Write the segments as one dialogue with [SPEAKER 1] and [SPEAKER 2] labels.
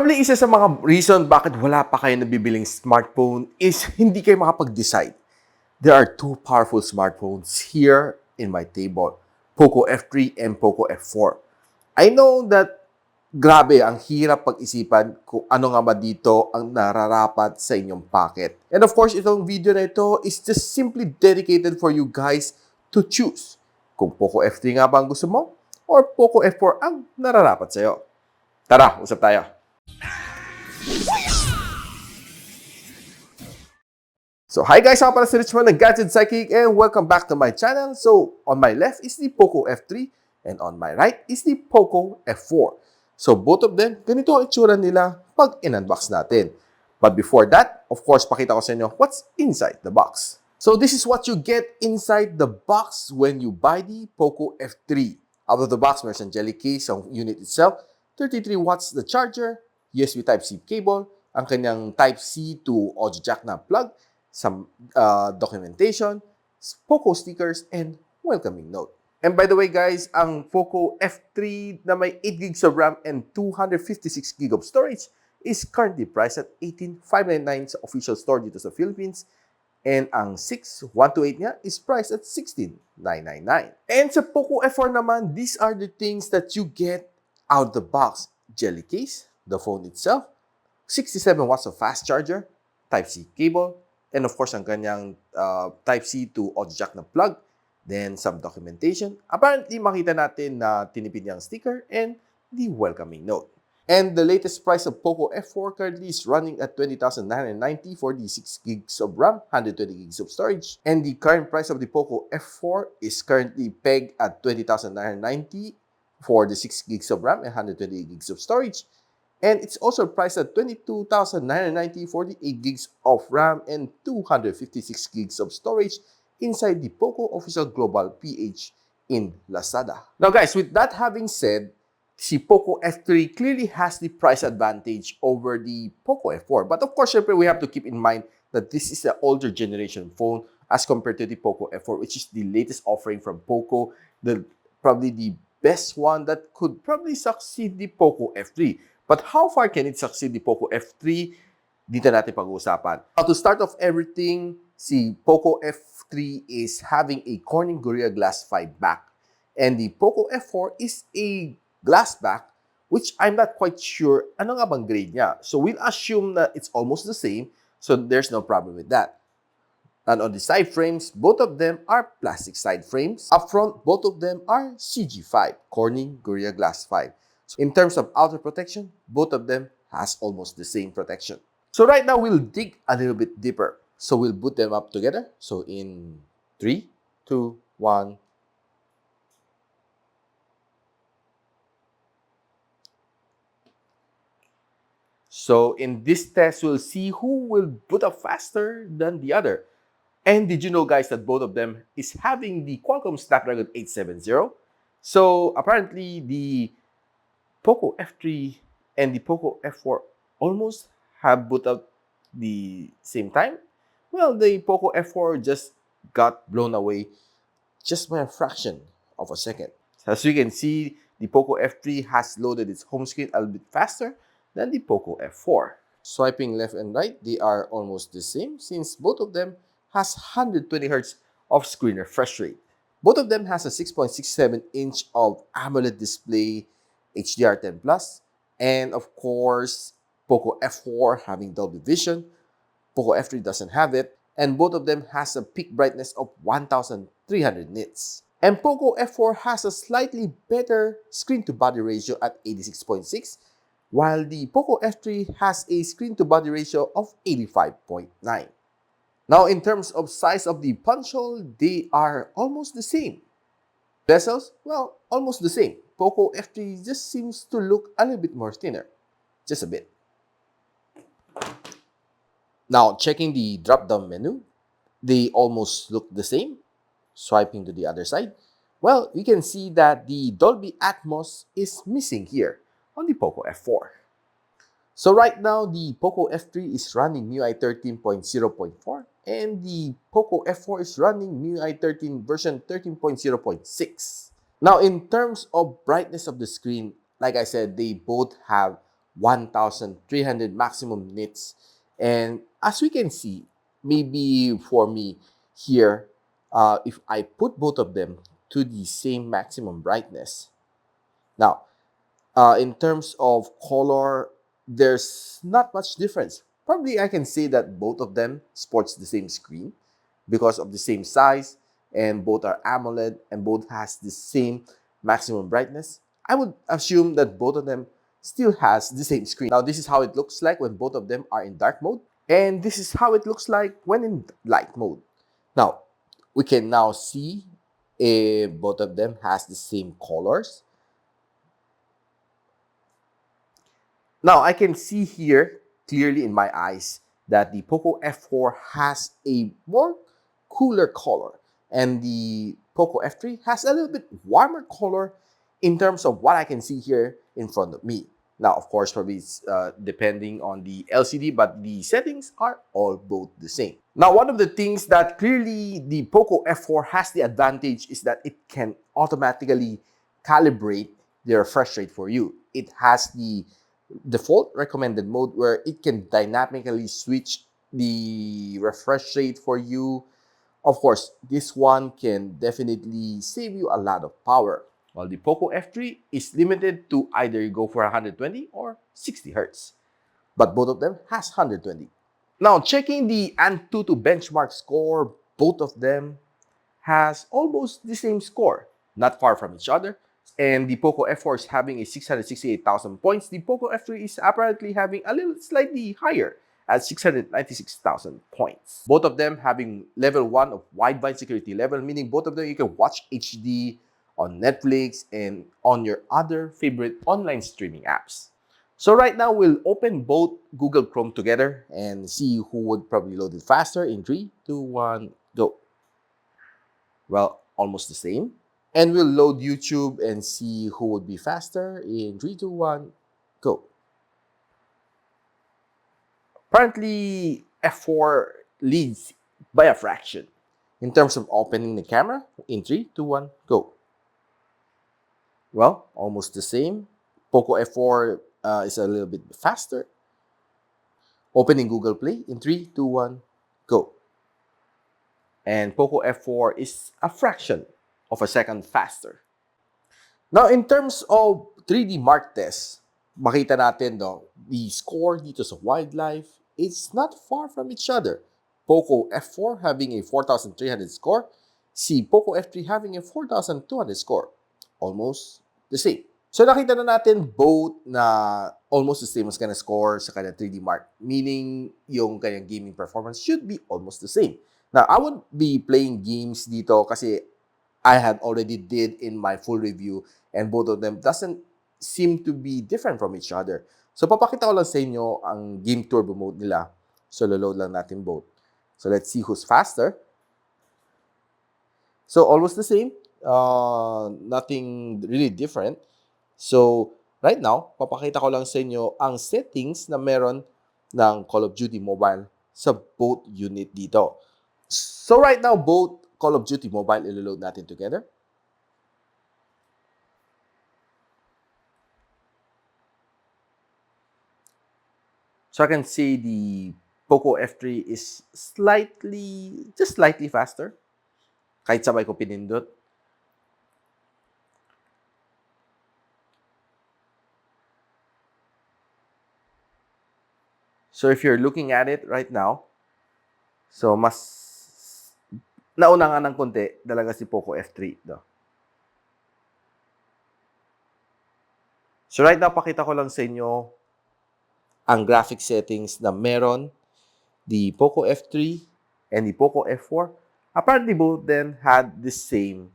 [SPEAKER 1] Probably isa sa mga reason bakit wala pa kayo nabibiling smartphone is hindi kayo makapag-decide. There are two powerful smartphones here in my table, POCO F3 and POCO F4. I know that grabe, ang hirap pag-isipan kung ano nga ba dito ang nararapat sa inyong pocket. And of course, itong video na ito is just simply dedicated for you guys to choose kung POCO F3 nga ba ang gusto mo or POCO F4 ang nararapat sa'yo. Tara, usap tayo. So, hi guys! Ako pala si Richmond ng Gadget, Sidekick, and welcome back to my channel. So, on my left is the POCO F3 and on my right is the POCO F4. So, both of them, ganito ang itsura nila pag in-unbox natin. But before that, of course, pakita ko sa inyo what's inside the box. So, this is what you get inside the box when you buy the POCO F3. Out of the box, meron siyang jelly case ang unit itself, 33 watts the charger, USB Type-C cable, ang kanyang Type-C to audio jack na plug, some documentation, POCO stickers, and welcoming note. And by the way guys, ang POCO F3 na may 8 gigs of RAM and 256 gig of storage is currently priced at 18,599 sa official store dito sa Philippines. And ang 6128 niya is priced at 16,999. And sa POCO F4 naman, these are the things that you get out of the box. Jelly case, the phone itself, 67 watts of fast charger, Type-C cable, and of course, ang kanyang Type-C to audio jack na plug. Then, some documentation. Apparently, makita natin na tinipid niyang sticker and the welcoming note. And the latest price of POCO F4 currently is running at 20,990 for the 6 gigs of RAM, 120 gigs of storage. And the current price of the POCO F4 is currently pegged at 20,990 for the 6 gigs of RAM and 120 gigs of storage. And it's also priced at 22,990 for the 8 gigs of RAM and 256 gigs of storage inside the POCO official global PH in Lazada. Now guys, with that having said, si POCO F3 clearly has the price advantage over the POCO F4. But of course, we have to keep in mind that this is an older generation phone as compared to the POCO F4, which is the latest offering from POCO, probably the best one that could probably succeed the POCO F3. But how far can it succeed the POCO F3? Dito natin pag-uusapan. Now, to start off everything, si POCO F3 is having a Corning Gorilla Glass 5 back. And the POCO F4 is a glass back, which I'm not quite sure ano nga bang grade niya. So, we'll assume that it's almost the same. So, there's no problem with that. And on the side frames, both of them are plastic side frames. Up front, both of them are CG5, Corning Gorilla Glass 5. So in terms of outer protection, both of them has almost the same protection. So right now, we'll dig a little bit deeper. So we'll boot them up together. So in 3, 2, 1. So in this test, we'll see who will boot up faster than the other. And did you know, guys, that both of them is having the Qualcomm Snapdragon 870? So apparently, the POCO F3 and the POCO F4 almost have boot up the same time. Well, the POCO F4 just got blown away just by a fraction of a second. As you can see, the POCO F3 has loaded its home screen a little bit faster than the POCO F4. Swiping left and right, they are almost the same since both of them has 120 Hz of screen refresh rate. Both of them has a 6.67-inch of AMOLED display, HDR10+, and of course, POCO F4 having Dolby Vision, POCO F3 doesn't have it, and both of them has a peak brightness of 1,300 nits. And POCO F4 has a slightly better screen-to-body ratio at 86.6, while the POCO F3 has a screen-to-body ratio of 85.9. Now, in terms of size of the punch hole, they are almost the same. Bezels, well, almost the same. POCO F3 just seems to look a little bit more thinner. Just a bit. Now, checking the drop-down menu, they almost look the same. Swiping to the other side, well, we can see that the Dolby Atmos is missing here on the POCO F4. So right now, the POCO F3 is running MIUI 13.0.4 and the POCO F4 is running MIUI 13 version 13.0.6. Now, in terms of brightness of the screen, like I said, they both have 1,300 maximum nits. And as we can see, maybe for me here, if I put both of them to the same maximum brightness. Now, in terms of color, there's not much difference. Probably I can say that both of them sports the same screen because of the same size, and both are AMOLED and both has the same maximum brightness. I would assume that both of them still has the same screen. Now, this is how it looks like when both of them are in dark mode, and this is how it looks like when in light mode. Now, we can now see if both of them has the same colors. Now, I can see here clearly in my eyes that the POCO F4 has a more cooler color, and the POCO F3 has a little bit warmer color in terms of what I can see here in front of me. Now, of course, probably it's depending on the LCD, but the settings are all both the same. Now, one of the things that clearly the POCO F4 has the advantage is that it can automatically calibrate the refresh rate for you. It has the default recommended mode where it can dynamically switch the refresh rate for you. Of course, this one can definitely save you a lot of power, while the POCO F3 is limited to either you go for 120 or 60 Hertz. But both of them has 120. Now, checking the Antutu benchmark score, both of them has almost the same score, not far from each other. And the POCO F4 is having a 668,000 points. The POCO F3 is apparently having a little slightly higher at 696,000 points. Both of them having level 1 of wideband security level, meaning both of them you can watch HD on Netflix and on your other favorite online streaming apps. So right now, we'll open both Google Chrome together and see who would probably load it faster in 3, 2, 1, go. Well, almost the same. And we'll load YouTube and see who would be faster in 3, 2, 1, go. Apparently, F4 leads by a fraction. In terms of opening the camera, in 3, 2, 1, go. Well, almost the same. POCO F4 is a little bit faster. Opening Google Play, in 3, 2, 1, go. And POCO F4 is a fraction of a second faster. Now, in terms of 3D Mark test, makita natin the score dito sa wildlife, it's not far from each other. POCO F4 having a 4,300 score, si POCO F3 having a 4,200 score. Almost the same. So, nakita na natin both na almost the same as kanyang score sa kanyang 3D Mark, meaning yung kanyang gaming performance should be almost the same. Now, I would be playing games dito kasi I had already did in my full review, and both of them doesn't seem to be different from each other. So, papakita ko lang sa inyo ang game turbo mode nila. So, load lang natin both. So, let's see who's faster. So, almost the same. Nothing really different. So, right now, papakita ko lang sa inyo ang settings na meron ng Call of Duty Mobile sa both unit dito. So, right now, both Call of Duty Mobile ilo-load natin together. So, I can see the POCO F3 is just slightly faster. Kahit sabay ko pinindot. So, if you're looking at it right now, so mas nauna nga ng konti talaga si POCO F3. So, right now, pakita ko lang sa inyo ang graphic settings na meron the POCO F3 and the POCO F4. Apparently, both then had the same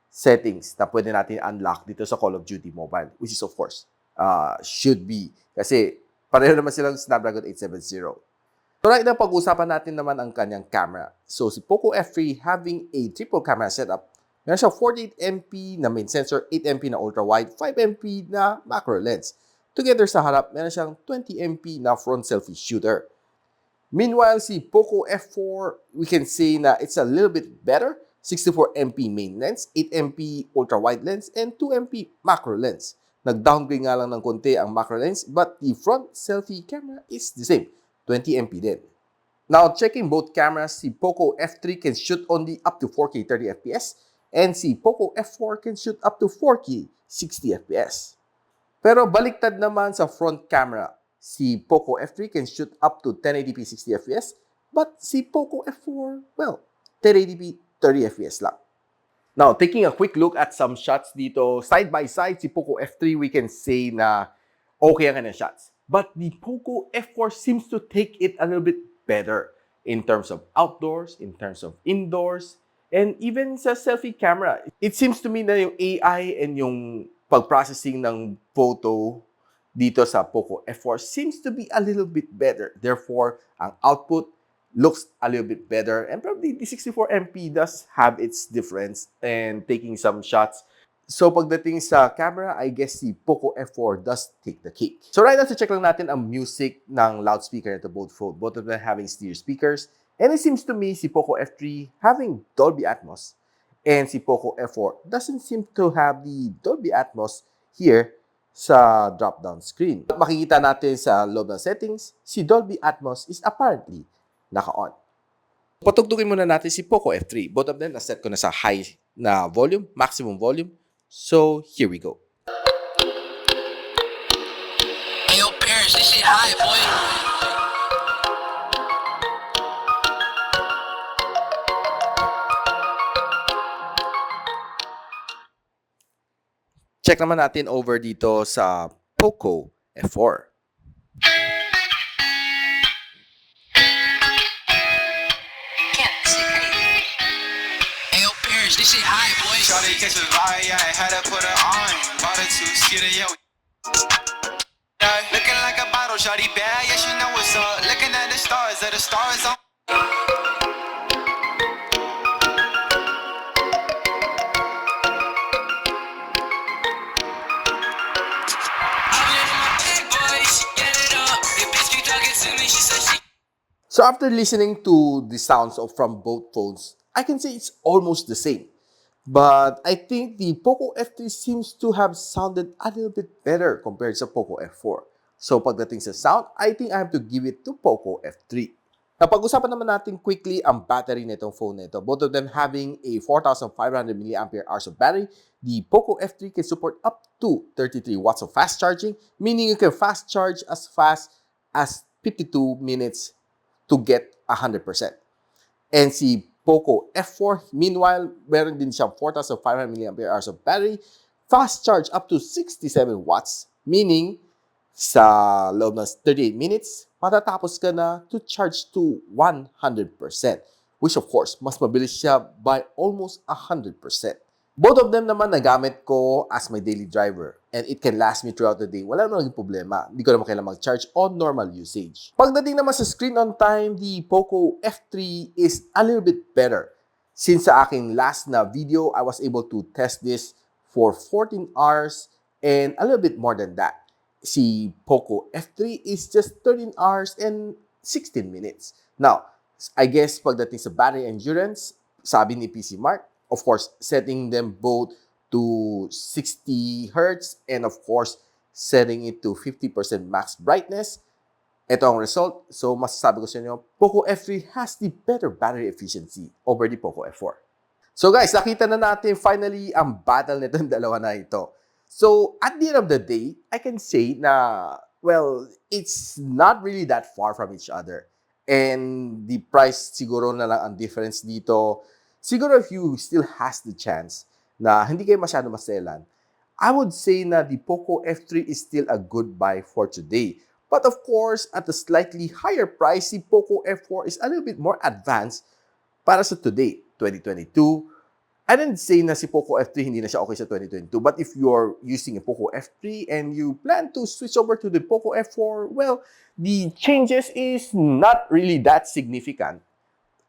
[SPEAKER 1] settings na pwede natin unlock dito sa Call of Duty Mobile, which is, of course, should be. Kasi pareho naman silang Snapdragon 870. So right now, pag-usapan natin naman ang kanyang camera. So si POCO F3 having a triple camera setup. Meron siya 48MP na main sensor, 8MP na ultra-wide, 5MP na macro lens. Together sa harap, meron siyang 20MP na front selfie shooter. Meanwhile, si POCO F4, we can say na it's a little bit better. 64MP main lens, 8MP ultra-wide lens, and 2MP macro lens. Nag-downgrade nga lang ng konti ang macro lens, but the front selfie camera is the same, 20MP din. Now, checking both cameras, si POCO F3 can shoot only up to 4K 30fps, and si POCO F4 can shoot up to 4K 60fps. Pero baliktad naman sa front camera, si POCO F3 can shoot up to 1080p 60fps, but si POCO F4, well, 1080p 30fps lang. Now, taking a quick look at some shots dito, side by side, si POCO F3, we can say na okay ang kanyang shots. But the POCO F4 seems to take it a little bit better in terms of outdoors, in terms of indoors, and even sa selfie camera. It seems to me na yung AI and yung pag-processing ng photo dito sa POCO F4 seems to be a little bit better. Therefore, ang output looks a little bit better. And probably the 64MP does have its difference and taking some shots. So, pagdating sa camera, I guess si POCO F4 does take the cake. So, right now, check lang natin ang music ng loudspeaker nito, both of them having stereo speakers. And it seems to me si POCO F3 having Dolby Atmos and si POCO F4 doesn't seem to have the Dolby Atmos here sa drop-down screen. At makikita natin sa loob ng settings, si Dolby Atmos is apparently naka-on. Patugtugin muna natin si POCO F3. Both of them, na-set ko na sa high na volume, maximum volume. So, here we go. Hey, yo, parents, this shit high, boy. Check naman natin over dito sa POCO F4. This shit high, boy. Shawty catch a vibe, yeah, I had to put her on. Bought her two skitty, yo. Yeah, looking like a bottle, shawty bad, yeah, she know what's up. Looking at the stars, are the stars on. So after listening to the sounds from both phones, I can say it's almost the same. But I think the POCO F3 seems to have sounded a little bit better compared sa POCO F4. So pagdating sa sound, I think I have to give it to POCO F3. Napag-usapan naman natin quickly ang battery nitong phone nito. Both of them having a 4,500 mAh of battery. The POCO F3 can support up to 33 watts of fast charging, meaning you can fast charge as fast as 52 minutes to get 100%. And si POCO F4, meanwhile, meron din siyang 4,500 mAh of battery, fast charge up to 67 watts, meaning sa loob ng 38 minutes, matatapos ka na to charge to 100%, which of course, mas mabilis siya by almost 100%. Both of them naman nagamit ko as my daily driver and it can last me throughout the day. Wala namang problema. Hindi ko naman kailangan mag-charge on normal usage. Pagdating naman sa screen on time, the POCO F3 is a little bit better. Since sa aking last na video, I was able to test this for 14 hours and a little bit more than that. Si POCO F3 is just 13 hours and 16 minutes. Now, I guess pagdating sa battery endurance, sabi ni PC Mark, of course, setting them both to 60 Hz and of course, setting it to 50% max brightness. Ito ang result. So, masasabi ko sa inyo, POCO F3 has the better battery efficiency over the POCO F4. So guys, nakita na natin finally ang battle nitong dalawa na ito. So, at the end of the day, I can say na, well, it's not really that far from each other. And the price siguro na lang ang difference dito. Siguro if you still has the chance na hindi kayo masyado maselan, I would say na the POCO F3 is still a good buy for today. But of course, at a slightly higher price, the POCO F4 is a little bit more advanced para sa today, 2022. I didn't say na si POCO F3 hindi na siya okay sa 2022. But if you're using a POCO F3 and you plan to switch over to the POCO F4, well, the changes is not really that significant.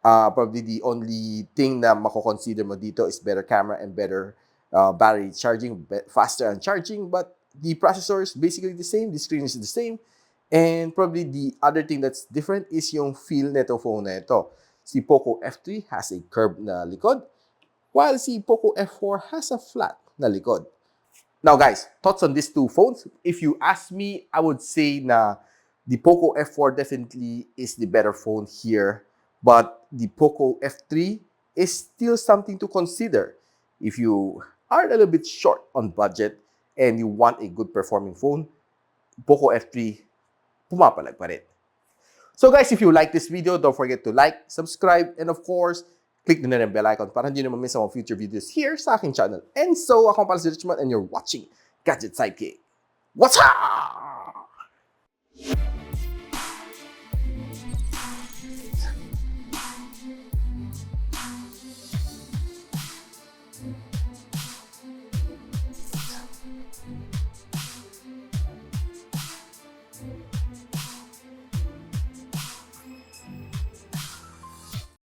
[SPEAKER 1] Probably the only thing na mako-consider mo dito is better camera and better battery charging, faster on charging, but the processor is basically the same, the screen is the same, and probably the other thing that's different is yung feel neto phone na ito. Si POCO F3 has a curved na likod, while si POCO F4 has a flat na likod. Now guys, thoughts on these two phones? If you ask me, I would say na the POCO F4 definitely is the better phone here, but the POCO F3 is still something to consider. If you are a little bit short on budget and you want a good performing phone, POCO F3 pumapalag pa rin. So guys, if you like this video, don't forget to like, subscribe, and of course, click din na yung bell icon para hindi nyo ma-miss ang mga future videos here sa aking channel. And so, ako pala si Richmond and you're watching Gadget Sidekick. What's up?